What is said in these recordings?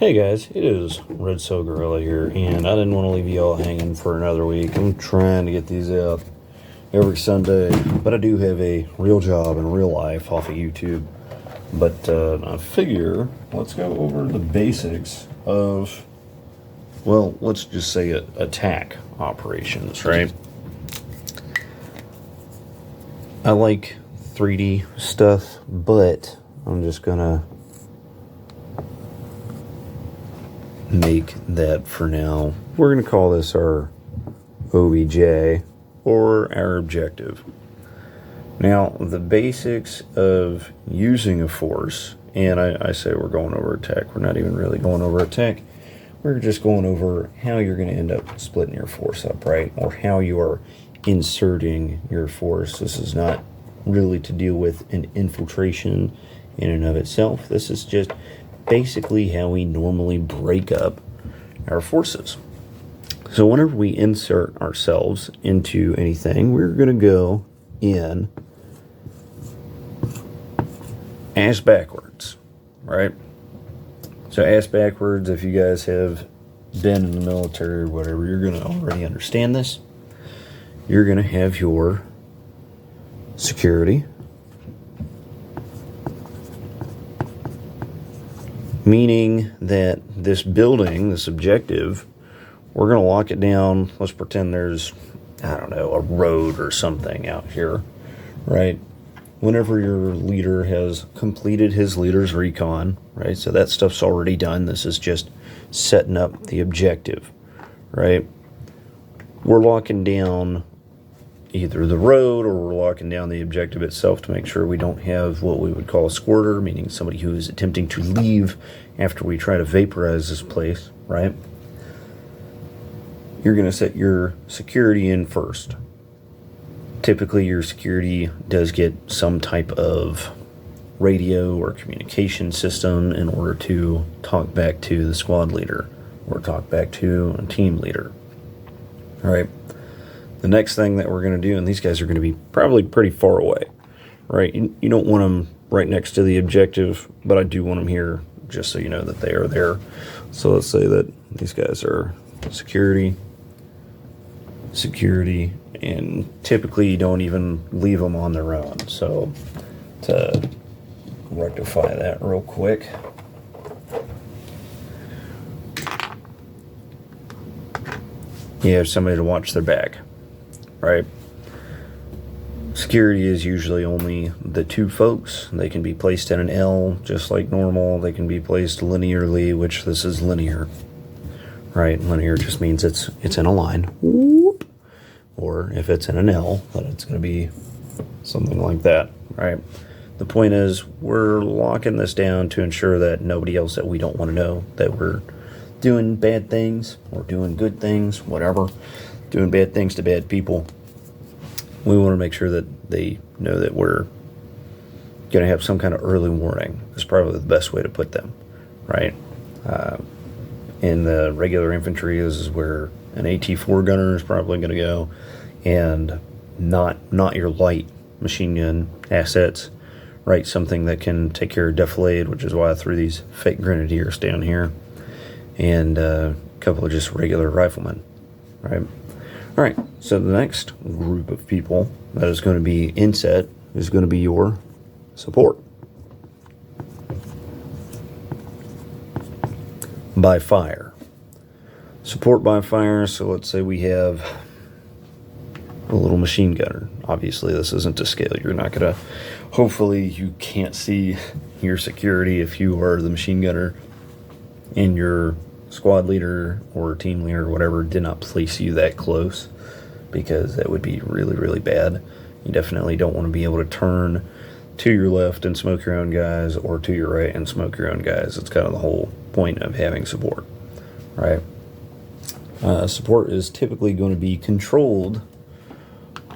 Hey guys, it is Red Soul Gorilla here, and I didn't want to leave you all hanging for another week. I'm trying to get these out every Sunday, but I do have a real job in real life off of YouTube. But I figure let's go over the basics of, well, let's just say attack operations, right? I like 3D stuff, but I'm just gonna make that for now. We're going to call this our OBJ, or our objective. Now, the basics of using a force, and I say we're going over attack, we're not even really going over attack, we're just going over how you're going to end up splitting your force up, right? Or how you are inserting your force. This is not really to deal with an infiltration in and of itself. This is just basically how we normally break up our forces. So whenever we insert ourselves into anything, we're going to go in ass backwards, right? So ass backwards, if you guys have been in the military or whatever, you're going to already understand this. You're going to have your security, meaning that this building, this objective, we're going to lock it down. Let's pretend there's, I don't know, a road or something out here, right? Whenever your leader has completed his leader's recon, right? So that stuff's already done. This is just setting up the objective, right? We're locking down either the road, or we're locking down the objective itself to make sure we don't have what we would call a squirter, meaning somebody who is attempting to leave after we try to vaporize this place, right? You're going to set your security in first. Typically, your security does get some type of radio or communication system in order to talk back to the squad leader or talk back to a team leader, all right? The next thing that we're going to do, and these guys are going to be probably pretty far away, right? You don't want them right next to the objective, but I do want them here just so you know that they are there. So let's say that these guys are security, and typically you don't even leave them on their own. So to rectify that real quick, you have somebody to watch their back. Right? Security is usually only the two folks. They can be placed in an L, just like normal. They can be placed linearly, which this is linear. Right? Linear just means it's in a line. Whoop. Or if it's in an L, then it's going to be something like that. Right? The point is, we're locking this down to ensure that nobody else that we don't want to know that we're doing bad things or doing good things, whatever, doing bad things to bad people. We want to make sure that they know that we're going to have some kind of early warning. That's probably the best way to put them, right? In the regular infantry, this is where an AT-4 gunner is probably going to go, and not your light machine gun assets, right? Something that can take care of defilade, which is why I threw these fake grenadiers down here, and a couple of just regular riflemen, right? All right, so the next group of people that is going to be inset is going to be your support. By fire. Support by fire, so let's say we have a little machine gunner. Obviously, this isn't to scale. You're not going to, hopefully you can't see your security if you are the machine gunner and your squad leader or team leader or whatever did not place you that close, because that would be really, really bad. You definitely don't want to be able to turn to your left and smoke your own guys, or to your right and smoke your own guys. It's kind of the whole point of having support, right? Support is typically going to be controlled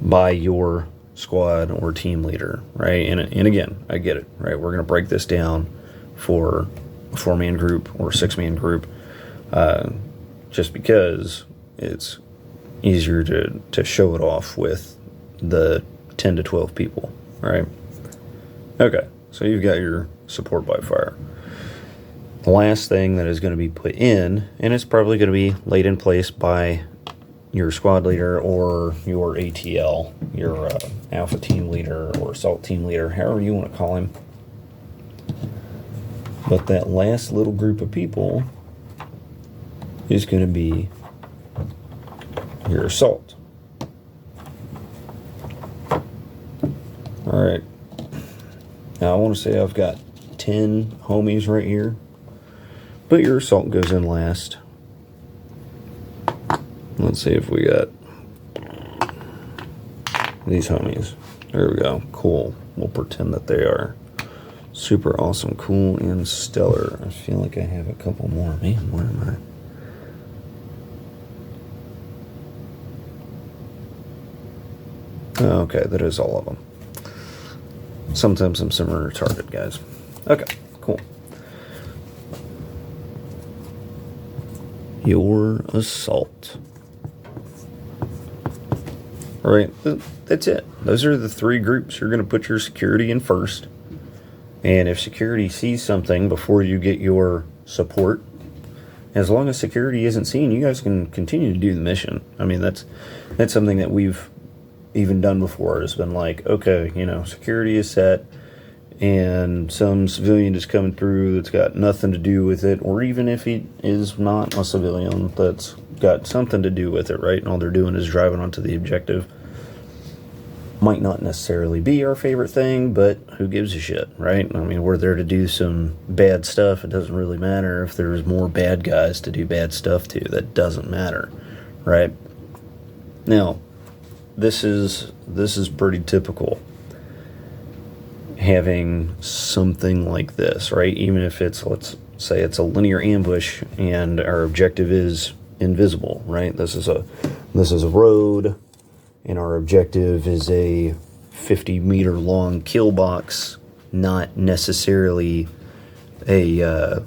by your squad or team leader, right? And again, I get it, right? We're going to break this down for a 4-man group or a 6-man group, just because it's easier to show it off with the 10 to 12 people, right? Okay, so you've got your support by fire. The last thing that is going to be put in, and it's probably going to be laid in place by your squad leader or your ATL, your Alpha team leader or Assault team leader, however you want to call him. But that last little group of people is going to be your Assault. Alright. Now I want to say I've got 10 homies right here, but your Assault goes in last. Let's see if we got these homies. There we go. Cool. We'll pretend that they are super awesome, cool, and stellar. I feel like I have a couple more. Man, where am I? Okay, that is all of them. Sometimes I'm similar retarded, guys. Okay, cool. Your Assault. Alright, that's it. Those are the 3 groups you're going to put your security in first. And if security sees something before you get your support, as long as security isn't seen, you guys can continue to do the mission. I mean, that's something that we've even done before. It's been like, okay, you know, security is set, and some civilian is coming through that's got nothing to do with it, or even if he is not a civilian that's got something to do with it, right? And all they're doing is driving onto the objective. Might not necessarily be our favorite thing, but who gives a shit, right? I mean, we're there to do some bad stuff. It doesn't really matter if there's more bad guys to do bad stuff to. That doesn't matter, right? Now, this is pretty typical, having something like this, right? Even if it's, let's say it's a linear ambush and our objective is invisible, right? This is a road, and our objective is a 50-meter long kill box, not necessarily a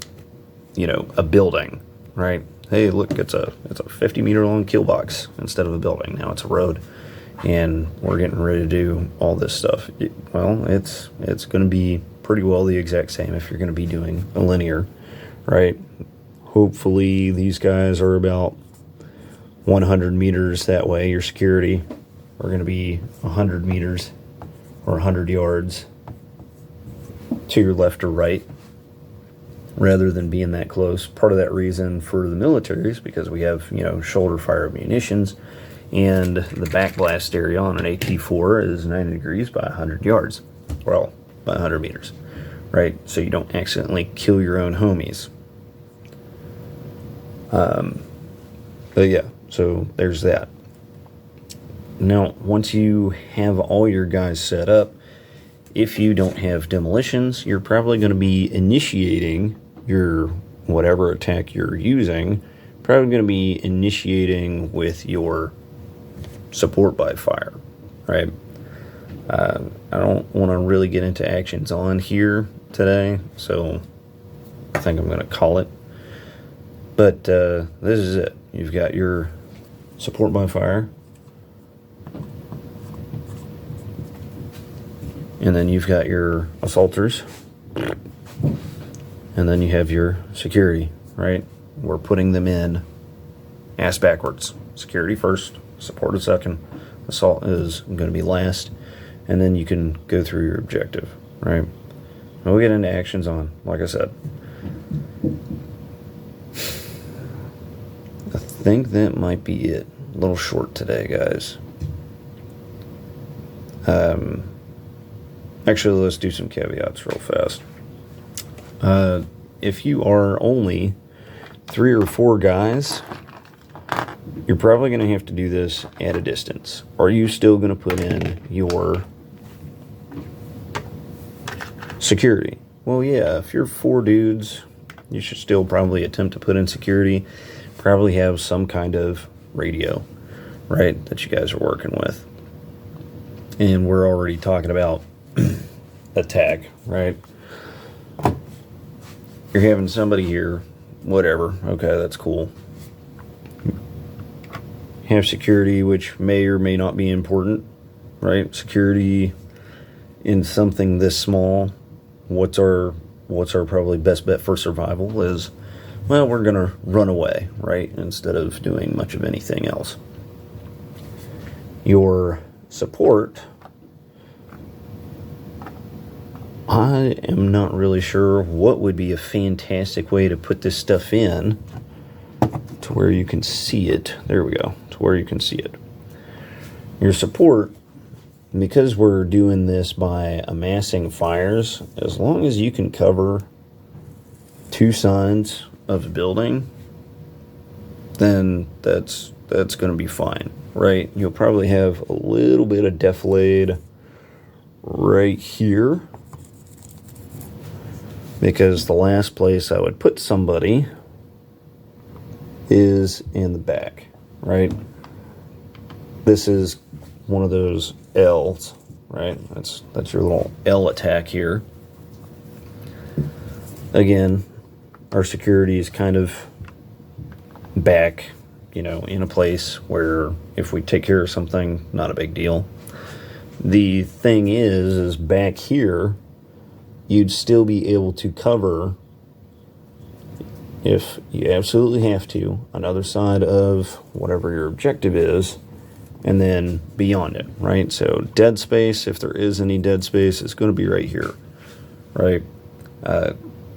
building, right? Hey, look, it's a 50-meter long kill box instead of a building. Now it's a road, and we're getting ready to do all this stuff. Well, it's going to be pretty well the exact same if you're going to be doing a linear, right? Hopefully these guys are about 100 meters that way. Your security are going to be 100 meters or 100 yards to your left or right, rather than being that close. Part of that reason for the military is because we have, shoulder fire munitions, and the backblast area on an AT-4 is 90 degrees by 100 yards. Well, by 100 meters, right? So you don't accidentally kill your own homies. But yeah, so there's that. Now, once you have all your guys set up, if you don't have demolitions, you're probably going to be initiating your whatever attack you're using, probably going to be initiating with your support by fire, right? I don't want to really get into actions on here today, so I think I'm going to call it. But this is it. You've got your support by fire, and then you've got your assaulters, and then you have your security, right? We're putting them in ass backwards. Security first, support a second, assault is going to be last, and then you can go through your objective, right? And we'll get into actions on, like I said. I think that might be it. A little short today, guys. Actually, let's do some caveats real fast. If you are only 3 or 4 guys, you're probably going to have to do this at a distance. Are you still going to put in your security? Well, yeah, if you're 4 dudes, you should still probably attempt to put in security. Probably have some kind of radio, right, that you guys are working with. And we're already talking about attack, right? You're having somebody here, whatever, okay, that's cool. Have security, which may or may not be important, right? Security in something this small, what's our what's our probably best bet for survival is, well, we're going to run away, right, instead of doing much of anything else. Your support, I am not really sure what would be a fantastic way to put this stuff in to where you can see it. There we go, to where you can see it. Your support, because we're doing this by amassing fires, as long as you can cover two sides of the building, then that's going to be fine, right? You'll probably have a little bit of defilade right here, because the last place I would put somebody is in the back, right? This is one of those L's, right? That's your little L attack here. Again, our security is kind of back, in a place where if we take care of something, not a big deal. The thing is back here, you'd still be able to cover, if you absolutely have to, another side of whatever your objective is, and then beyond it, right? So dead space, if there is any dead space, it's going to be right here, right?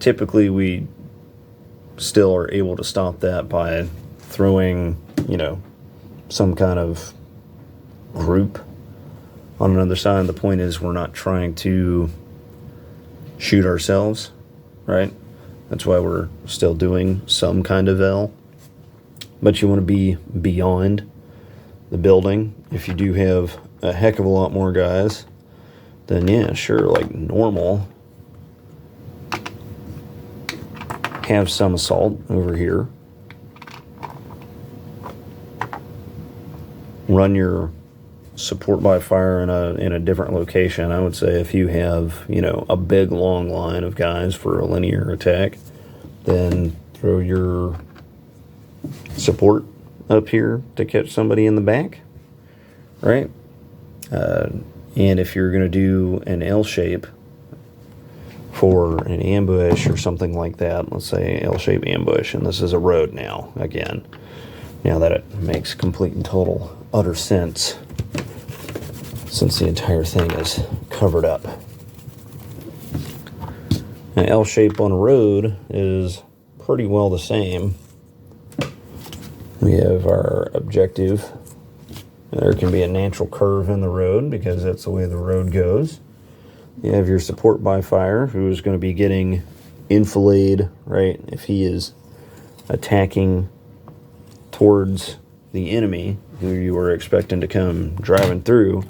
Typically, we still are able to stop that by throwing, some kind of group on another side. The point is, we're not trying to shoot ourselves, right? That's why we're still doing some kind of L. But you want to be beyond the building. If you do have a heck of a lot more guys, then yeah, sure, like normal, have some assault over here. Run your support by fire in a different location. I would say if you have, a big long line of guys for a linear attack, then throw your support up here to catch somebody in the back, right? And if you're going to do an L shape for an ambush or something like that, let's say L-shape ambush, and this is a road now, again, now that it makes complete and total utter sense, since the entire thing is covered up. An L shape on a road is pretty well the same. We have our objective. There can be a natural curve in the road because that's the way the road goes. You have your support by fire, who is going to be getting enfilade, right? If he is attacking towards the enemy who you were expecting to come driving through,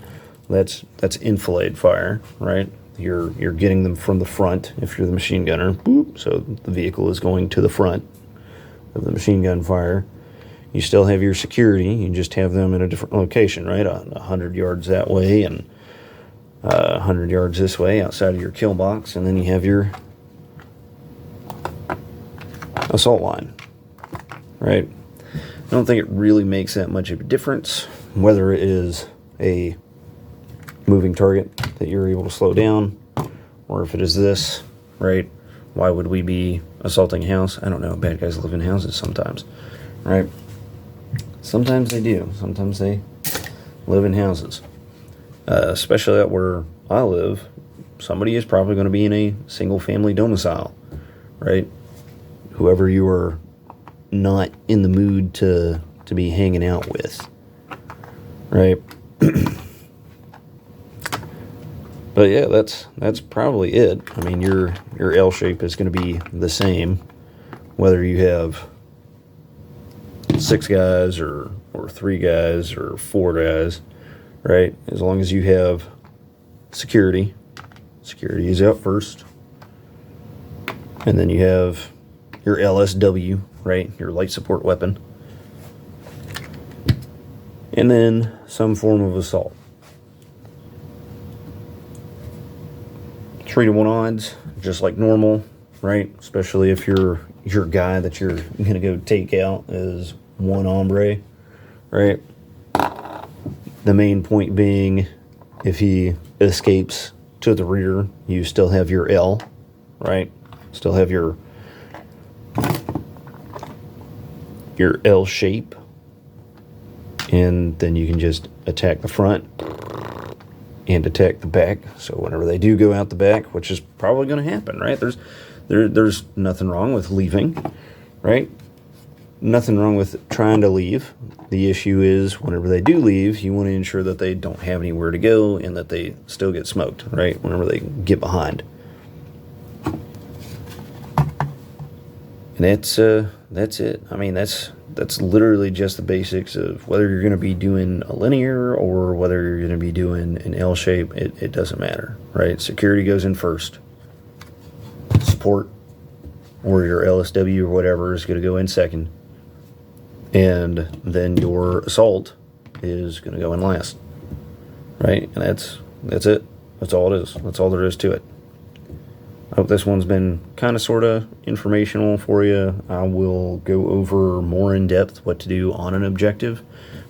that's enfilade fire, right? You're getting them from the front if you're the machine gunner. Boop, so the vehicle is going to the front of the machine gun fire. You still have your security. You just have them in a different location, right? 100 yards that way and 100 yards this way outside of your kill box. And then you have your assault line, right? I don't think it really makes that much of a difference whether it is a moving target that you're able to slow down or if it is this, right? Why would we be assaulting a house? I don't know. Bad guys live in houses sometimes, right? Sometimes they do. Sometimes they live in houses. Especially out where I live, somebody is probably going to be in a single-family domicile, right? Whoever you are not in the mood to be hanging out with, right? But yeah, that's probably it. I mean, your L shape is going to be the same, whether you have 6 guys or 3 guys or 4 guys, right? As long as you have security is out first, and then you have your LSW, right? Your light support weapon, and then some form of assault. 3-to-1 odds, just like normal, right? Especially if your guy that you're gonna go take out is one hombre, right? The main point being, if he escapes to the rear, you still have your L, right? Still have your L shape, and then you can just attack the front and attack the back. So whenever they do go out the back, which is probably going to happen, right? There's nothing wrong with leaving, right? Nothing wrong with trying to leave. The issue is whenever they do leave, you want to ensure that they don't have anywhere to go and that they still get smoked, right? Whenever they get behind. And that's it. I mean, that's literally just the basics of whether you're going to be doing a linear or whether you're going to be doing an L shape. It doesn't matter, right? Security goes in first. Support or your LSW or whatever is going to go in second. And then your assault is going to go in last, right? And that's it. That's all it is. That's all there is to it. I hope this one's been kind of sort of informational for you. I will go over more in depth what to do on an objective.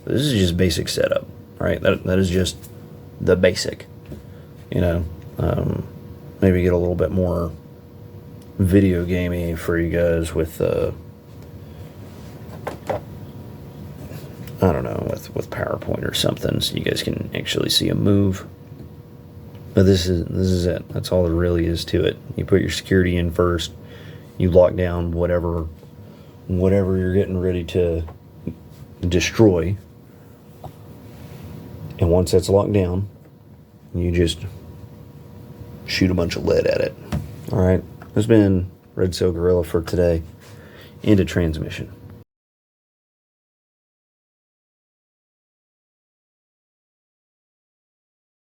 This is just basic setup, right? That is just the basic, you know. Maybe get a little bit more video gamey for you guys with I don't know, with PowerPoint or something, so you guys can actually see a move. But this is it. That's all there really is to it. You put your security in first. You lock down whatever you're getting ready to destroy. And once that's locked down, you just shoot a bunch of lead at it. All right. This has been Red Sail Gorilla for today. Into transmission.